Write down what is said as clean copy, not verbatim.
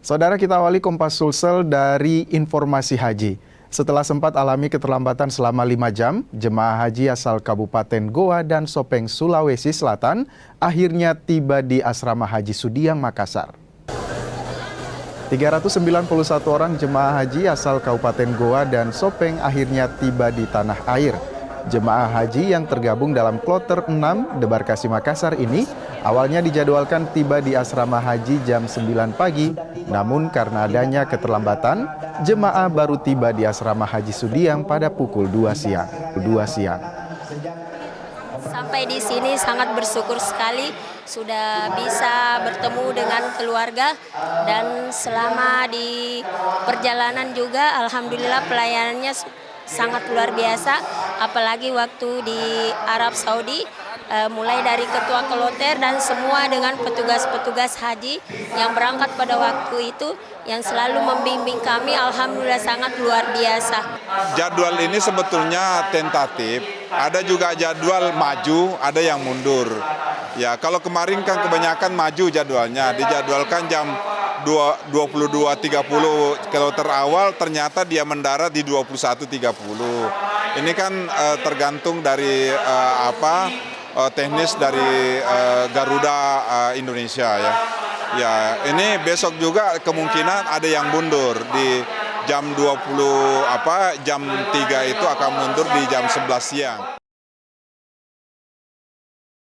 Saudara, kita awali Kompas Sulsel dari informasi haji. Setelah sempat alami keterlambatan selama 5 jam, jemaah haji asal Kabupaten Goa dan Sopeng, Sulawesi Selatan akhirnya tiba di Asrama Haji Sudiang, Makassar. 391 orang jemaah haji asal Kabupaten Goa dan Sopeng akhirnya tiba di tanah air. Jemaah haji yang tergabung dalam kloter 6 Debarkasi Makassar ini awalnya dijadwalkan tiba di asrama haji jam 9 pagi, namun karena adanya keterlambatan, jemaah baru tiba di asrama haji Sudiang pada pukul 2 siang. Sampai di sini sangat bersyukur sekali sudah bisa bertemu dengan keluarga, dan selama di perjalanan juga alhamdulillah pelayanannya sangat luar biasa, apalagi waktu di Arab Saudi, mulai dari ketua kloter dan semua dengan petugas-petugas haji yang berangkat pada waktu itu yang selalu membimbing kami, alhamdulillah sangat luar biasa. Jadwal ini sebetulnya tentatif, ada juga jadwal maju, ada yang mundur. Ya, kalau kemarin kan kebanyakan maju jadwalnya, dijadwalkan jam 22.30 kloter awal, ternyata dia mendarat di 21.30. Ini kan tergantung dari teknis dari Garuda Indonesia ya. Ya, ini besok juga kemungkinan ada yang mundur di jam 3 itu akan mundur di jam 11 siang.